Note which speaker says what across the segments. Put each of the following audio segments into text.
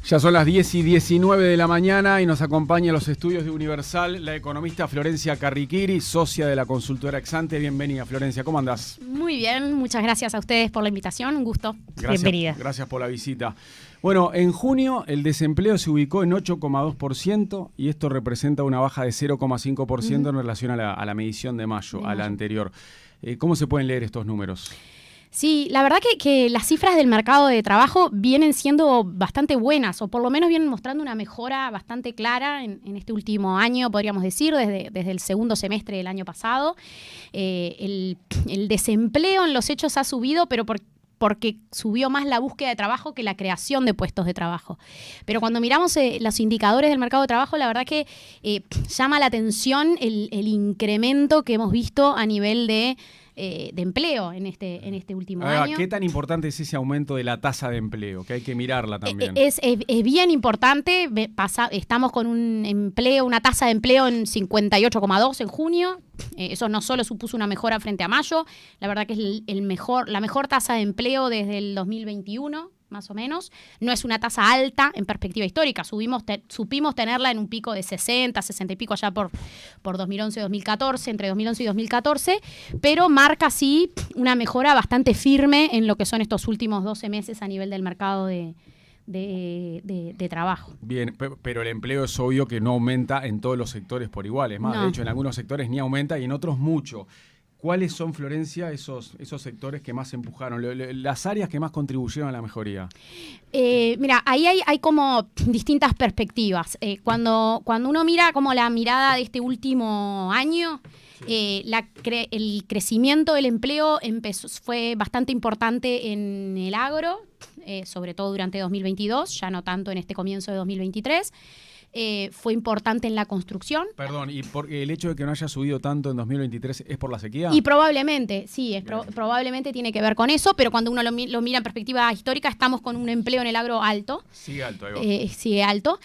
Speaker 1: Ya son las 10:19 de la mañana y nos acompaña a los estudios de Universal la economista Florencia Carriquiri, socia de la consultora Exante. Bienvenida, Florencia, ¿cómo andás?
Speaker 2: Muy bien, muchas gracias a ustedes por la invitación, un gusto.
Speaker 1: Bienvenida. Gracias por la visita. Bueno, en junio el desempleo se ubicó en 8,2% y esto representa una baja de 0,5% en relación a la medición de mayo, a la anterior. ¿Cómo se pueden leer estos números?
Speaker 2: Sí, la verdad que las cifras del mercado de trabajo vienen siendo bastante buenas, o por lo menos vienen mostrando una mejora bastante clara en este último año, podríamos decir, desde el segundo semestre del año pasado. El desempleo en los hechos ha subido, pero porque subió más la búsqueda de trabajo que la creación de puestos de trabajo. Pero cuando miramos los indicadores del mercado de trabajo, la verdad que llama la atención el incremento que hemos visto a nivel de empleo en este último año.
Speaker 1: ¿Qué tan importante es ese aumento de la tasa de empleo? Que hay que mirarla también.
Speaker 2: Es bien importante. Estamos con una tasa de empleo en 58,2 en junio. Eso no solo supuso una mejora frente a mayo, la verdad que es la mejor tasa de empleo desde el 2021. Más o menos. No es una tasa alta en perspectiva histórica. Supimos tenerla en un pico de 60 y pico allá por 2011-2014, entre 2011 y 2014, pero marca sí una mejora bastante firme en lo que son estos últimos 12 meses a nivel del mercado de trabajo.
Speaker 1: Bien, pero el empleo es obvio que no aumenta en todos los sectores por igual. Es más, de hecho, en algunos sectores ni aumenta y en otros mucho. ¿Cuáles son, Florencia, esos sectores que más empujaron, las áreas que más contribuyeron a la mejoría?
Speaker 2: Mira, ahí hay como distintas perspectivas. Cuando uno mira como la mirada de este último año, el crecimiento del empleo fue bastante importante en el agro, sobre todo durante 2022, ya no tanto en este comienzo de 2023. Fue importante en la construcción.
Speaker 1: Perdón, ¿y el hecho de que no haya subido tanto en 2023 es por la sequía?
Speaker 2: Y probablemente, sí, probablemente tiene que ver con eso, pero cuando uno lo mira en perspectiva histórica, estamos con un empleo en el agro alto.
Speaker 1: Sigue alto,
Speaker 2: sigue alto.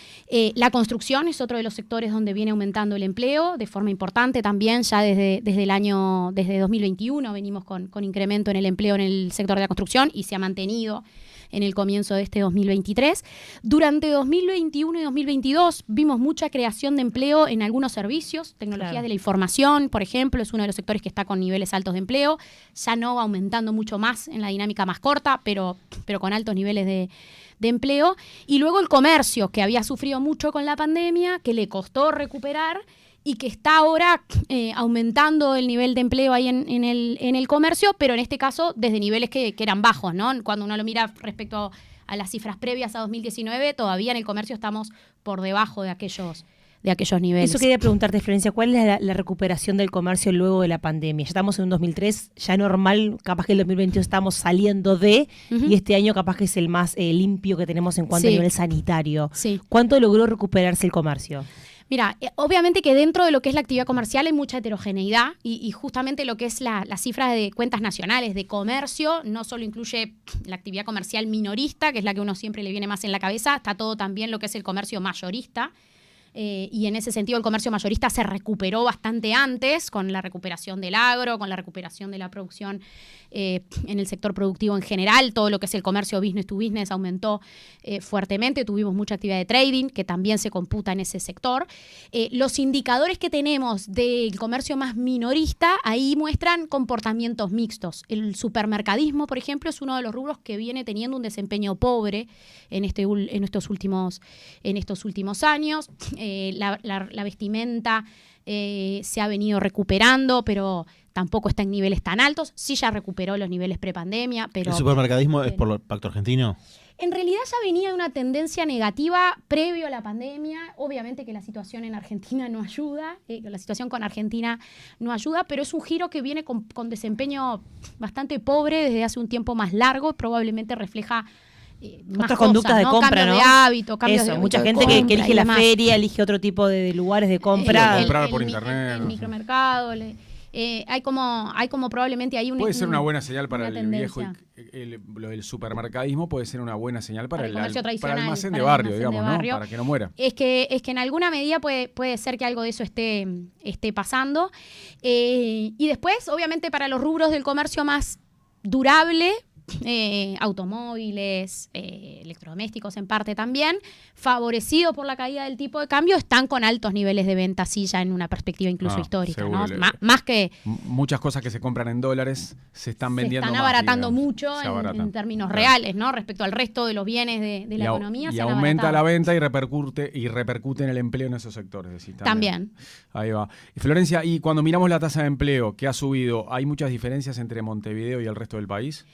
Speaker 2: La construcción es otro de los sectores donde viene aumentando el empleo de forma importante también, ya desde 2021 venimos con incremento en el empleo en el sector de la construcción y se ha mantenido en el comienzo de este 2023. Durante 2021 y 2022 vimos mucha creación de empleo en algunos servicios, tecnologías de la información, por ejemplo, es uno de los sectores que está con niveles altos de empleo, ya no va aumentando mucho más en la dinámica más corta, pero con altos niveles de empleo. Y luego el comercio, que había sufrido mucho con la pandemia, que le costó recuperar, y que está ahora aumentando el nivel de empleo ahí en el comercio, pero en este caso desde niveles que eran bajos, ¿no? Cuando uno lo mira respecto a las cifras previas a 2019, todavía en el comercio estamos por debajo de aquellos niveles.
Speaker 3: Eso quería preguntarte, Florencia, ¿cuál es la recuperación del comercio luego de la pandemia? Ya estamos en un 2003, ya normal, capaz que el 2022 estamos saliendo y este año capaz que es el más limpio que tenemos en cuanto a nivel sanitario.
Speaker 2: Sí.
Speaker 3: ¿Cuánto logró recuperarse el comercio?
Speaker 2: Mira, obviamente que dentro de lo que es la actividad comercial hay mucha heterogeneidad y justamente lo que es la cifra de cuentas nacionales de comercio no solo incluye la actividad comercial minorista, que es la que uno siempre le viene más en la cabeza, está todo también lo que es el comercio mayorista. Y en ese sentido el comercio mayorista se recuperó bastante antes con la recuperación del agro, con la recuperación de la producción en el sector productivo en general. Todo lo que es el comercio business to business aumentó fuertemente. Tuvimos mucha actividad de trading que también se computa en ese sector. Los indicadores que tenemos del comercio más minorista ahí muestran comportamientos mixtos. El supermercadismo, por ejemplo, es uno de los rubros que viene teniendo un desempeño pobre en estos últimos años. La vestimenta se ha venido recuperando, pero tampoco está en niveles tan altos. Sí ya recuperó los niveles prepandemia, pero...
Speaker 4: ¿El supermercadismo es por el Pacto Argentino?
Speaker 2: En realidad ya venía de una tendencia negativa previo a la pandemia. Obviamente que la situación en Argentina no ayuda, la situación con Argentina no ayuda, pero es un giro que viene con desempeño bastante pobre desde hace un tiempo más largo. Probablemente refleja
Speaker 3: otras conductas de compra,
Speaker 2: cambios
Speaker 3: ¿no?
Speaker 2: de hábito, cambios
Speaker 3: Eso,
Speaker 2: de
Speaker 3: mucha
Speaker 2: hábito
Speaker 3: gente
Speaker 2: de
Speaker 3: que
Speaker 2: compra
Speaker 3: elige
Speaker 2: y
Speaker 3: la
Speaker 2: demás.
Speaker 3: feria, elige otro tipo de lugares de compra.
Speaker 1: Comprar por internet.
Speaker 2: El micromercado. Hay como probablemente hay
Speaker 1: puede ser una buena señal para el
Speaker 2: tendencia.
Speaker 1: viejo, lo del supermercadismo puede ser una buena señal para el
Speaker 2: comercio tradicional,
Speaker 1: para el almacén
Speaker 2: para
Speaker 1: de
Speaker 2: el
Speaker 1: barrio,
Speaker 2: almacén
Speaker 1: digamos,
Speaker 2: de barrio.
Speaker 1: ¿no? Para que no muera.
Speaker 2: Es que en alguna medida puede ser que algo de eso esté pasando. Y después, obviamente, para los rubros del comercio más durable, automóviles, electrodomésticos en parte también, favorecidos por la caída del tipo de cambio, están con altos niveles de venta sí ya en una perspectiva incluso histórica, ¿no? Más que...
Speaker 1: Muchas cosas que se compran en dólares se están vendiendo más.
Speaker 2: Se están abaratando
Speaker 1: digamos,
Speaker 2: mucho en términos reales, ¿no? Respecto al resto de los bienes de la economía.
Speaker 1: Y aumenta la venta y repercute en el empleo en esos sectores. Decís,
Speaker 2: también.
Speaker 1: Ahí va. Y Florencia, y cuando miramos la tasa de empleo que ha subido, ¿hay muchas diferencias entre Montevideo y el resto del país?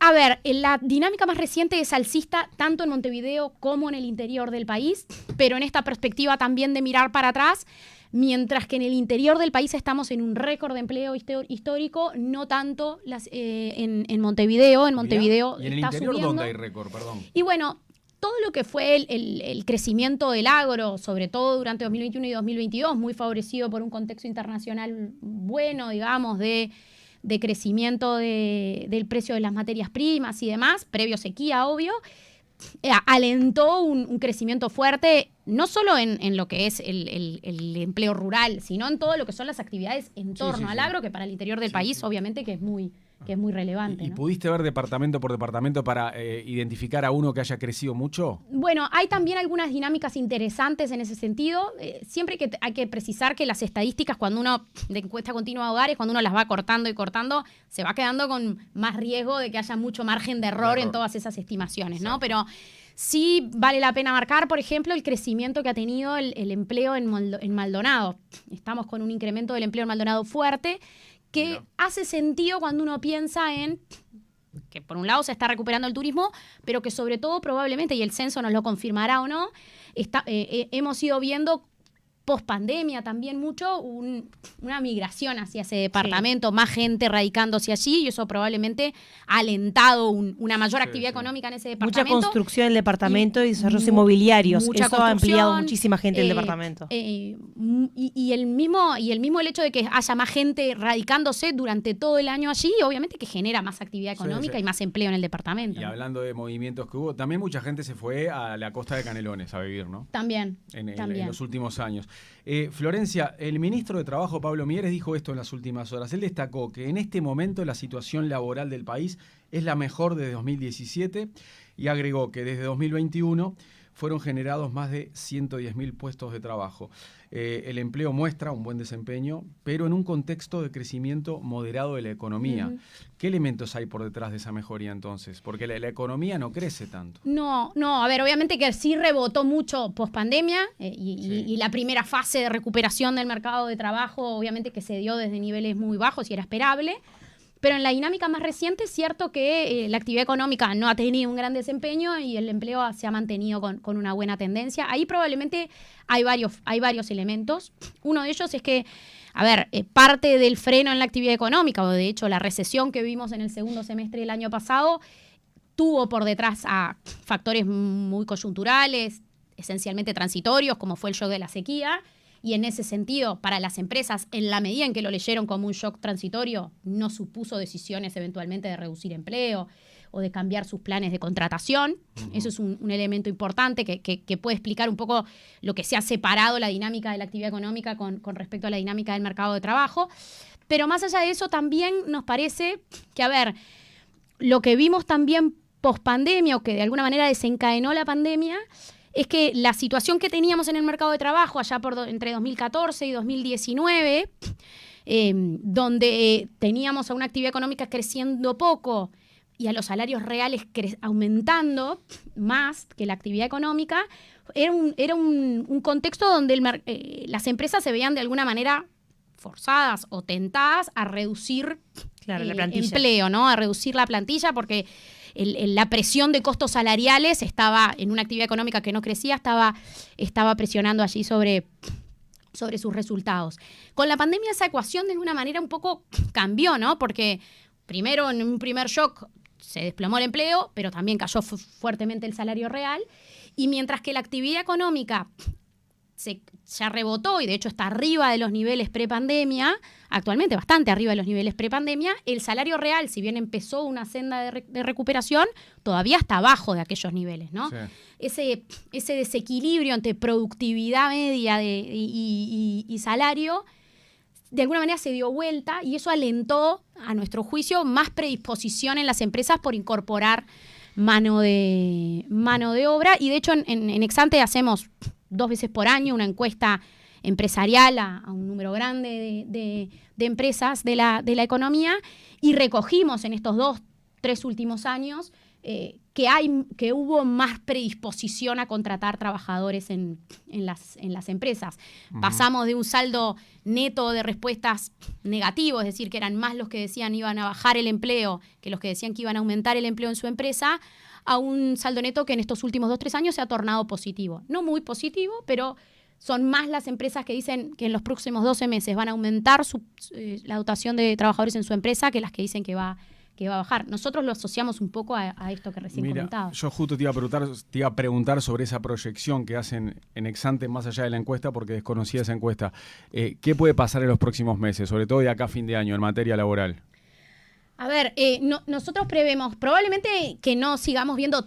Speaker 2: A ver, la dinámica más reciente es alcista tanto en Montevideo como en el interior del país, pero en esta perspectiva también de mirar para atrás, mientras que en el interior del país estamos en un récord de empleo histórico, no tanto en Montevideo. En Montevideo
Speaker 1: ¿Y en el
Speaker 2: está
Speaker 1: interior
Speaker 2: subiendo.
Speaker 1: dónde hay récord? Perdón.
Speaker 2: Y bueno, todo lo que fue el crecimiento del agro, sobre todo durante 2021 y 2022, muy favorecido por un contexto internacional bueno, digamos, de crecimiento del precio de las materias primas y demás, previo sequía, obvio, alentó un crecimiento fuerte, no solo en lo que es el empleo rural, sino en todo lo que son las actividades en torno al agro, que para el interior del país, obviamente, que es muy relevante.
Speaker 1: ¿Y
Speaker 2: ¿no?
Speaker 1: pudiste ver departamento por departamento para identificar a uno que haya crecido mucho?
Speaker 2: Bueno, hay también algunas dinámicas interesantes en ese sentido. Siempre hay que precisar que las estadísticas, cuando uno, de encuesta continua de hogares, cuando uno las va cortando y cortando, se va quedando con más riesgo de que haya mucho margen de error en todas esas estimaciones, ¿no? Pero sí vale la pena marcar, por ejemplo, el crecimiento que ha tenido el empleo en Maldonado. Estamos con un incremento del empleo en Maldonado fuerte, que hace sentido cuando uno piensa en que por un lado se está recuperando el turismo, pero que sobre todo probablemente, y el censo nos lo confirmará o no, hemos ido viendo post-pandemia también mucho una migración hacia ese departamento, más gente radicándose allí, y eso probablemente ha alentado una mayor actividad económica en ese departamento.
Speaker 3: Mucha construcción en el departamento y desarrollos inmobiliarios. Eso ha ampliado muchísima gente en el departamento.
Speaker 2: Y el mismo hecho de que haya más gente radicándose durante todo el año allí, obviamente que genera más actividad económica y más empleo en el departamento.
Speaker 1: Y hablando de movimientos que hubo, también mucha gente se fue a la costa de Canelones a vivir, ¿no?
Speaker 2: También.
Speaker 1: En los últimos años. Florencia, el ministro de Trabajo, Pablo Mieres, dijo esto en las últimas horas. Él destacó que en este momento la situación laboral del país es la mejor desde 2017 y agregó que desde 2021 fueron generados más de 110.000 puestos de trabajo. El empleo muestra un buen desempeño, pero en un contexto de crecimiento moderado de la economía. ¿Qué elementos hay por detrás de esa mejoría entonces? Porque la economía no crece tanto.
Speaker 2: No, a ver, obviamente que sí rebotó mucho post-pandemia y la primera fase de recuperación del mercado de trabajo, obviamente que se dio desde niveles muy bajos y era esperable. Pero en la dinámica más reciente es cierto que la actividad económica no ha tenido un gran desempeño y el empleo se ha mantenido con una buena tendencia. Ahí probablemente hay varios elementos. Uno de ellos es que, parte del freno en la actividad económica, o de hecho la recesión que vimos en el segundo semestre del año pasado, tuvo por detrás a factores muy coyunturales, esencialmente transitorios, como fue el shock de la sequía. Y en ese sentido, para las empresas, en la medida en que lo leyeron como un shock transitorio, no supuso decisiones eventualmente de reducir empleo o de cambiar sus planes de contratación. Eso es un elemento importante que puede explicar un poco lo que se ha separado la dinámica de la actividad económica con respecto a la dinámica del mercado de trabajo. Pero más allá de eso, también nos parece que, lo que vimos también post-pandemia, o que de alguna manera desencadenó la pandemia, es que la situación que teníamos en el mercado de trabajo allá entre 2014 y 2019, donde teníamos a una actividad económica creciendo poco y a los salarios reales aumentando más que la actividad económica, era un contexto donde las empresas se veían de alguna manera forzadas o tentadas a reducir
Speaker 3: la plantilla.
Speaker 2: Empleo, ¿no? A reducir la plantilla porque la presión de costos salariales estaba en una actividad económica que no crecía, estaba presionando allí sobre sus resultados. Con la pandemia esa ecuación de alguna manera un poco cambió, ¿no? Porque primero en un primer shock se desplomó el empleo, pero también cayó fuertemente el salario real, y mientras que la actividad económica ya rebotó y de hecho está arriba de los niveles prepandemia, actualmente bastante arriba de los niveles prepandemia, el salario real, si bien empezó una senda de recuperación, todavía está abajo de aquellos niveles, ¿no? Sí. Ese desequilibrio entre productividad media y salario de alguna manera se dio vuelta y eso alentó, a nuestro juicio, más predisposición en las empresas por incorporar mano de obra. Y de hecho en Exante hacemos 2 veces por año una encuesta empresarial a un número grande de empresas de la economía, y recogimos en estos 2-3 últimos años que hubo más predisposición a contratar trabajadores en las empresas. Pasamos de un saldo neto de respuestas negativo, es decir, que eran más los que decían iban a bajar el empleo que los que decían que iban a aumentar el empleo en su empresa, a un saldo neto que en estos últimos 2-3 años se ha tornado positivo. No muy positivo, pero son más las empresas que dicen que en los próximos 12 meses van a aumentar la dotación de trabajadores en su empresa que las que dicen que va a bajar. Nosotros lo asociamos un poco a esto que recién comentaba.
Speaker 1: Yo justo te iba a preguntar sobre esa proyección que hacen en Exante más allá de la encuesta, porque desconocía esa encuesta. ¿Qué puede pasar en los próximos meses, sobre todo de acá a fin de año, en materia laboral?
Speaker 2: A ver, nosotros prevemos probablemente que no sigamos viendo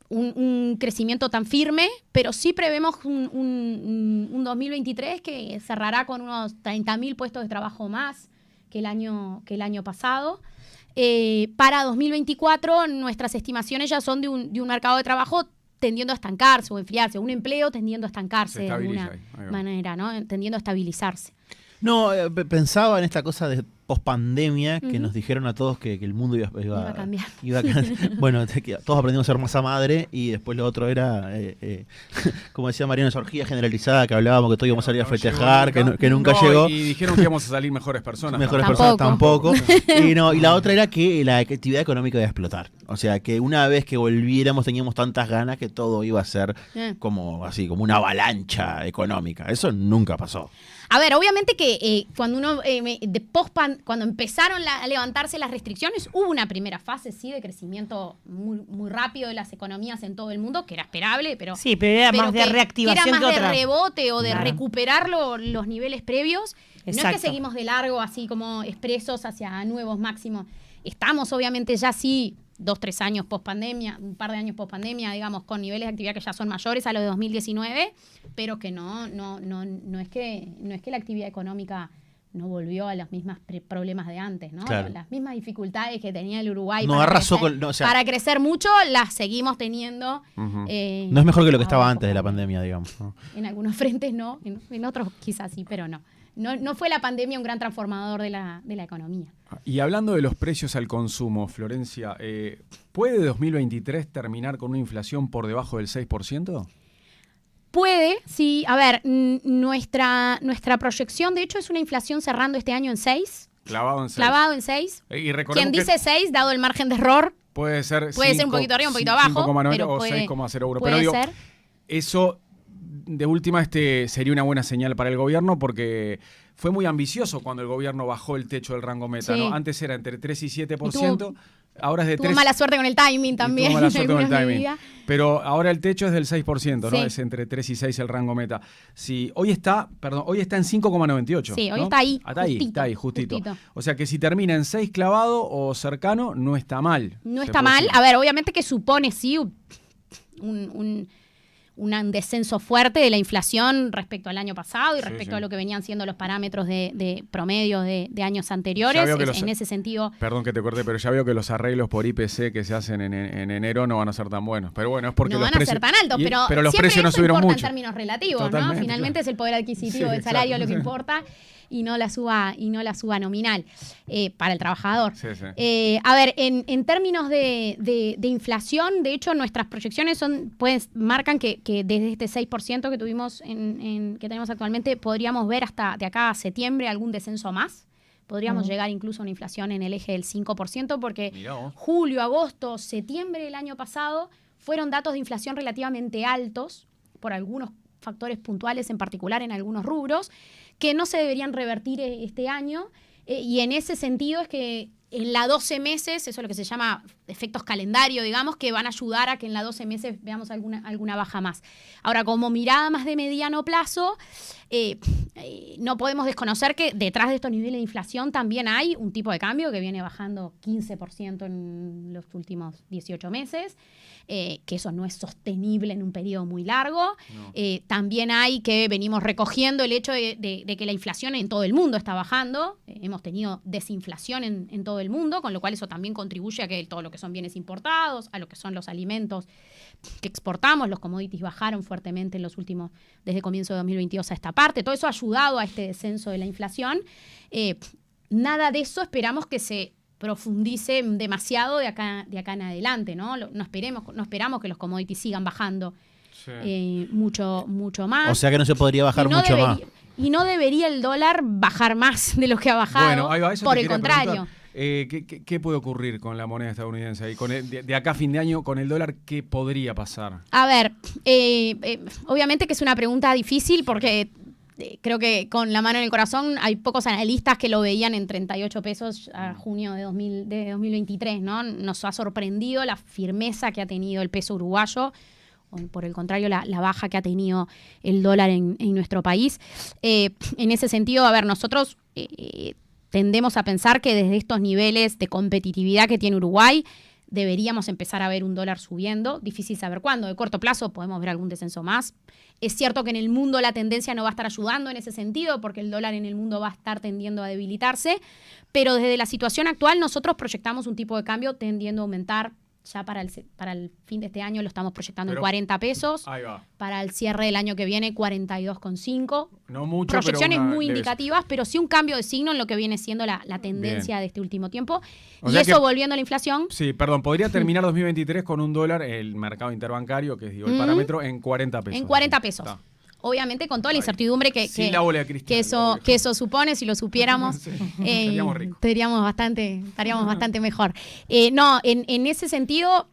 Speaker 2: un crecimiento tan firme, pero sí prevemos un 2023 que cerrará con unos 30.000 puestos de trabajo más que el año pasado. Para 2024 nuestras estimaciones ya son de un mercado de trabajo tendiendo a estancarse o enfriarse, un empleo tendiendo a estancarse de alguna manera, ¿no? Tendiendo a estabilizarse.
Speaker 4: No, pensaba en esta cosa de pospandemia que nos dijeron a todos que el mundo iba a cambiar. Bueno, todos aprendimos a ser masa madre y después lo otro era, como decía Mariano, esa orgía generalizada que hablábamos que todos íbamos a salir a festejar, que nunca llegó.
Speaker 1: Y dijeron que íbamos a salir mejores personas.
Speaker 4: Personas tampoco. Y la otra era que la actividad económica iba a explotar. O sea, que una vez que volviéramos teníamos tantas ganas que todo iba a ser como una avalancha económica. Eso nunca pasó.
Speaker 2: A ver, obviamente que cuando cuando empezaron a levantarse las restricciones, hubo una primera fase, sí, de crecimiento muy, muy rápido de las economías en todo el mundo, que era esperable, pero...
Speaker 3: Sí, pero era más de reactivación
Speaker 2: que otra.
Speaker 3: Era más
Speaker 2: de rebote o de recuperar los niveles previos.
Speaker 3: Exacto.
Speaker 2: No es que seguimos de largo, así como expresos hacia nuevos máximos. Estamos, obviamente, ya sí 2-3 años post-pandemia, un par de años post-pandemia, digamos, con niveles de actividad que ya son mayores a los de 2019, pero que no es que la actividad económica no volvió a los mismos problemas de antes, ¿no?
Speaker 4: Claro.
Speaker 2: Las mismas dificultades que tenía el Uruguay para crecer mucho, las seguimos teniendo.
Speaker 4: No es mejor que lo que estaba antes de la pandemia, digamos, ¿no?
Speaker 2: En algunos frentes no, en otros quizás sí, pero no. No fue la pandemia un gran transformador de la economía.
Speaker 1: Y hablando de los precios al consumo, Florencia, ¿puede 2023 terminar con una inflación por debajo del 6%?
Speaker 2: Puede, sí. A ver, nuestra proyección, de hecho, es una inflación cerrando este año en 6.
Speaker 1: Clavado en 6.
Speaker 2: Clavado en 6.
Speaker 1: Y
Speaker 2: quien dice 6, dado el margen de error,
Speaker 1: puede ser
Speaker 2: un poquito arriba, un poquito abajo.
Speaker 1: 5,9 o 6,01.
Speaker 2: Pero
Speaker 1: digo, eso de última sería una buena señal para el gobierno porque fue muy ambicioso cuando el gobierno bajó el techo del rango meta, ¿no? Antes era entre 3 y 7%. Ahora es de 3.
Speaker 2: Tuvo mala suerte con el timing también.
Speaker 1: Tuvo mala suerte con el timing. Pero ahora el techo es del 6%, ¿no? Es entre 3 y 6 el rango meta. Sí, hoy está en 5,98.
Speaker 2: Sí, hoy,
Speaker 1: ¿no?
Speaker 2: está ahí.
Speaker 1: Está ahí, justito. O sea que si termina en 6 clavado o cercano, no está mal.
Speaker 2: No está mal. A ver, obviamente que supone, sí, un descenso fuerte de la inflación respecto al año pasado y respecto a lo que venían siendo los parámetros de promedio de años anteriores. En ese sentido...
Speaker 1: Perdón que te corte, pero ya veo que los arreglos por IPC que se hacen en enero no van a ser tan buenos. Pero bueno, es porque
Speaker 2: no
Speaker 1: los
Speaker 2: van
Speaker 1: precios...
Speaker 2: a ser tan altos, pero
Speaker 1: los precios no subieron mucho.
Speaker 2: En términos relativos,
Speaker 1: totalmente,
Speaker 2: ¿no? Finalmente es el poder adquisitivo del salario lo que importa y no la suba nominal para el trabajador. A ver, en términos de inflación, de hecho, nuestras proyecciones marcan que desde este 6% que tuvimos que tenemos actualmente, podríamos ver hasta de acá a septiembre algún descenso más. Podríamos llegar incluso a una inflación en el eje del 5%, porque julio, agosto, septiembre del año pasado fueron datos de inflación relativamente altos por algunos factores puntuales, en particular en algunos rubros, que no se deberían revertir este año. Y en ese sentido es que en la 12 meses, eso es lo que se llama efectos calendario, digamos, que van a ayudar a que en la 12 meses veamos alguna baja más. Ahora, como mirada más de mediano plazo, no podemos desconocer que detrás de estos niveles de inflación también hay un tipo de cambio que viene bajando 15% en los últimos 18 meses, que eso no es sostenible en un periodo muy largo. No. También hay que venimos recogiendo el hecho de que la inflación en todo el mundo está bajando. Hemos tenido desinflación en todo el mundo, con lo cual eso también contribuye a que todo lo que son bienes importados, a lo que son los alimentos que exportamos, los commodities bajaron fuertemente en los últimos, desde comienzo de 2022 a esta parte. Todo eso ha ayudado a este descenso de la inflación. Nada de eso esperamos que se profundice demasiado de acá en adelante, ¿no? No esperamos que los commodities sigan bajando mucho más.
Speaker 4: O sea que no se podría bajar mucho más.
Speaker 2: Y no debería el dólar bajar más de lo que ha bajado.
Speaker 1: Bueno, ahí va, eso
Speaker 2: por el contrario.
Speaker 1: ¿Qué puede ocurrir con la moneda estadounidense? Y de acá a fin de año, con el dólar, ¿qué podría pasar?
Speaker 2: A ver, obviamente que es una pregunta difícil porque creo que con la mano en el corazón hay pocos analistas que lo veían en 38 pesos a junio de 2023, ¿no? Nos ha sorprendido la firmeza que ha tenido el peso uruguayo, o por el contrario, la baja que ha tenido el dólar en nuestro país. En ese sentido, a ver, nosotros tendemos a pensar que desde estos niveles de competitividad que tiene Uruguay, deberíamos empezar a ver un dólar subiendo. Difícil saber cuándo. De corto plazo podemos ver algún descenso más. Es cierto que en el mundo la tendencia no va a estar ayudando en ese sentido, porque el dólar en el mundo va a estar tendiendo a debilitarse, pero desde la situación actual nosotros proyectamos un tipo de cambio tendiendo a aumentar. Ya para el fin de este año lo estamos proyectando en 40 pesos.
Speaker 1: Ahí va.
Speaker 2: Para el cierre del año que viene, 42,5.
Speaker 1: No mucho,
Speaker 2: proyecciones
Speaker 1: pero
Speaker 2: muy indicativas, pero sí un cambio de signo en lo que viene siendo la tendencia de este último tiempo. Y eso, volviendo a la inflación.
Speaker 1: Sí, perdón, podría terminar 2023 con un dólar, el mercado interbancario, que es el parámetro, en 40 pesos.
Speaker 2: En 40 pesos. Está. Obviamente con toda la incertidumbre que eso supone, si lo supiéramos, estaríamos bastante mejor. En ese sentido,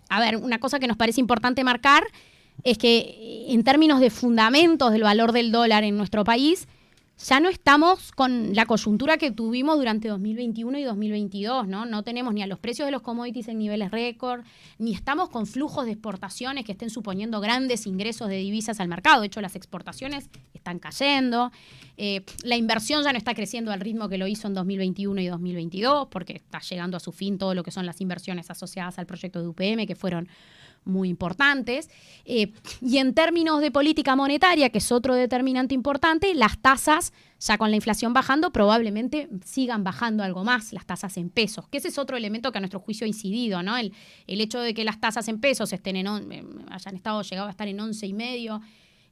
Speaker 2: a ver, una cosa que nos parece importante marcar es que en términos de fundamentos del valor del dólar en nuestro país, ya no estamos con la coyuntura que tuvimos durante 2021 y 2022, ¿no? No tenemos ni a los precios de los commodities en niveles récord, ni estamos con flujos de exportaciones que estén suponiendo grandes ingresos de divisas al mercado. De hecho, las exportaciones están cayendo. La inversión ya no está creciendo al ritmo que lo hizo en 2021 y 2022, porque está llegando a su fin todo lo que son las inversiones asociadas al proyecto de UPM, que fueron muy importantes. Y en términos de política monetaria, que es otro determinante importante, las tasas, ya con la inflación bajando, probablemente sigan bajando algo más, las tasas en pesos, que ese es otro elemento que a nuestro juicio ha incidido, ¿no? El hecho de que las tasas en pesos hayan llegado a estar en 11,5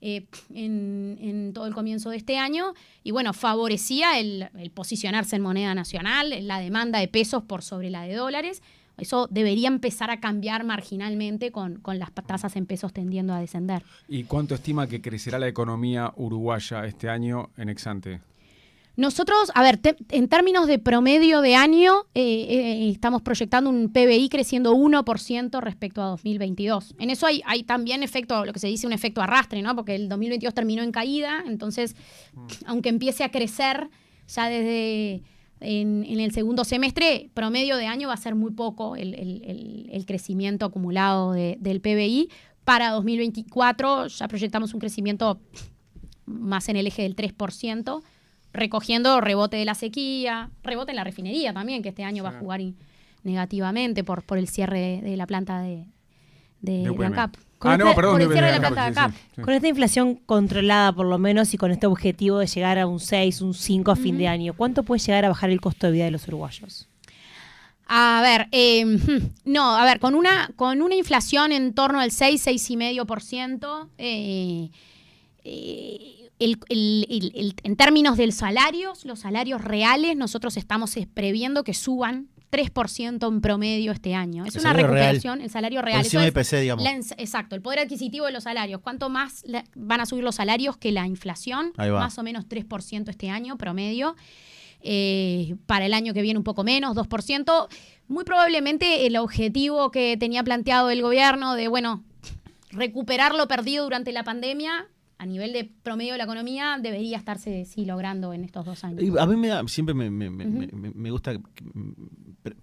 Speaker 2: en todo el comienzo de este año, y bueno, favorecía el posicionarse en moneda nacional, la demanda de pesos por sobre la de dólares. Eso debería empezar a cambiar marginalmente con las tasas en pesos tendiendo a descender.
Speaker 1: ¿Y cuánto estima que crecerá la economía uruguaya este año en ex-ante?
Speaker 2: Nosotros, a ver, en términos de promedio de año, estamos proyectando un PBI creciendo 1% respecto a 2022. En eso hay también lo que se dice un efecto arrastre, ¿no? Porque el 2022 terminó en caída, entonces, aunque empiece a crecer ya desde en el segundo semestre, promedio de año va a ser muy poco el crecimiento acumulado del PBI. Para 2024 ya proyectamos un crecimiento más en el eje del 3%, recogiendo rebote de la sequía, rebote en la refinería también, que este año va a jugar negativamente por el cierre de la planta de ANCAP.
Speaker 3: Por el cierre de la planta de ANCAP. Con esta inflación controlada por lo menos y con este objetivo de llegar a un 6, un 5 a fin de año, ¿cuánto puede llegar a bajar el costo de vida de los uruguayos?
Speaker 2: A ver, con una inflación en torno al 6,5%, en términos de salarios, los salarios reales, nosotros estamos previendo que suban 3% en promedio este año. Es una recuperación, real. El salario real.
Speaker 4: Encima del IPC, digamos.
Speaker 2: Exacto, el poder adquisitivo de los salarios. ¿Cuánto más van a subir los salarios que la inflación? Más o menos 3% este año promedio. Para el año que viene un poco menos, 2%. Muy probablemente el objetivo que tenía planteado el gobierno de, recuperar lo perdido durante la pandemia, a nivel de promedio de la economía debería estarse logrando en estos 2 años.
Speaker 4: A mí siempre me gusta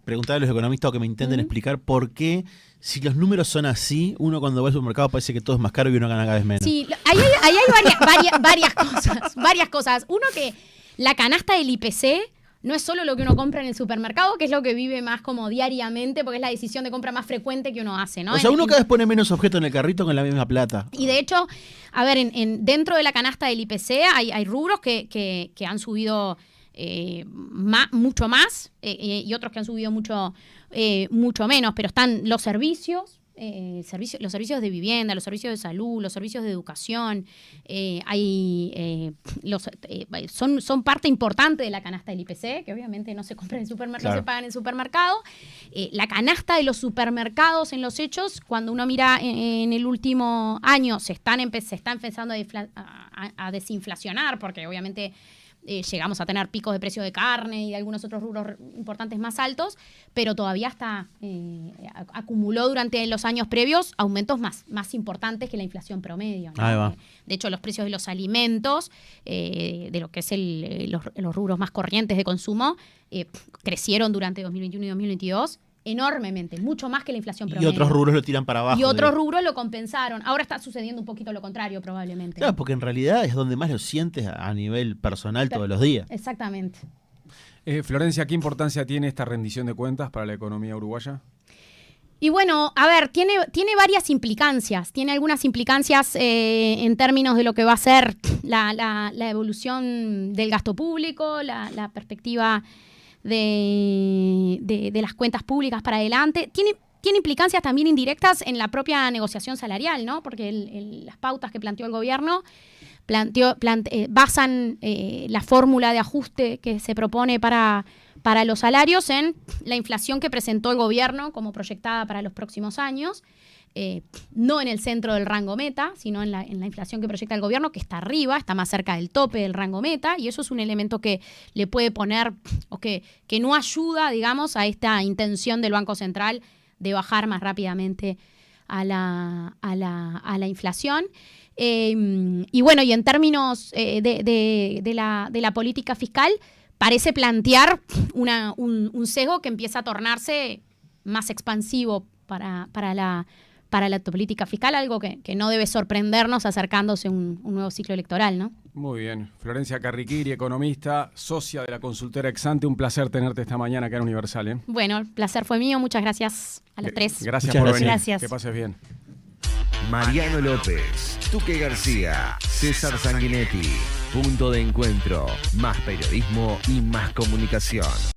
Speaker 4: preguntar a los economistas o que me intenten explicar por qué, si los números son así, uno cuando va al supermercado parece que todo es más caro y uno gana cada vez menos.
Speaker 2: Sí, ahí hay varias cosas. Uno, que la canasta del IPC no es solo lo que uno compra en el supermercado, que es lo que vive más como diariamente, porque es la decisión de compra más frecuente que uno hace, ¿no?
Speaker 4: O sea, uno cada vez pone menos objetos en el carrito con la misma plata.
Speaker 2: Y de hecho, a ver, dentro de la canasta del IPC hay rubros que han subido mucho más y otros que han subido mucho menos, pero están los servicios. Los servicios de vivienda, los servicios de salud, los servicios de educación, son parte importante de la canasta del IPC, que obviamente no se compra en el supermercado, no se paga en el supermercado. La canasta de los supermercados en los hechos, cuando uno mira en el último año, se está empezando a desinflacionar, porque obviamente llegamos a tener picos de precio de carne y de algunos otros rubros importantes más altos, pero todavía acumuló durante los años previos aumentos más importantes que la inflación promedio, ¿no?
Speaker 4: Ahí va.
Speaker 2: De hecho, los precios de los alimentos, de lo que es los rubros más corrientes de consumo, crecieron durante 2021 y 2022 enormemente, mucho más que la inflación promedio.
Speaker 4: Y otros rubros lo tiran para abajo.
Speaker 2: Y otros rubros lo compensaron. Ahora está sucediendo un poquito lo contrario, probablemente.
Speaker 4: Claro, porque en realidad es donde más lo sientes a nivel personal todos los días.
Speaker 2: Exactamente.
Speaker 1: Florencia, ¿qué importancia tiene esta rendición de cuentas para la economía uruguaya?
Speaker 2: Y bueno, a ver, tiene varias implicancias. Tiene algunas implicancias en términos de lo que va a ser la evolución del gasto público, la perspectiva de las cuentas públicas para adelante. Tiene implicancias también indirectas en la propia negociación salarial, ¿no? Porque las pautas que planteó el gobierno basan la fórmula de ajuste que se propone para los salarios en la inflación que presentó el gobierno como proyectada para los próximos años. No en el centro del rango meta, sino en la inflación que proyecta el gobierno, que está arriba, está más cerca del tope del rango meta, y eso es un elemento que le puede poner, o que no ayuda, digamos, a esta intención del Banco Central de bajar más rápidamente a la inflación. Y bueno, y en términos de la política fiscal, parece plantear un sesgo que empieza a tornarse más expansivo para la política fiscal, algo que no debe sorprendernos acercándose un nuevo ciclo electoral, ¿no?
Speaker 1: Muy bien. Florencia Carriquiri, economista, socia de la consultora Exante. Un placer tenerte esta mañana acá en Universal, ¿eh?
Speaker 2: Bueno, el placer fue mío. Muchas gracias a los tres.
Speaker 1: Gracias
Speaker 4: Muchas
Speaker 1: por
Speaker 4: gracias.
Speaker 1: venir.
Speaker 3: Gracias.
Speaker 1: Que pases bien.
Speaker 5: Mariano López, Tuque García, César Sanguinetti. Punto de encuentro. Más periodismo y más comunicación.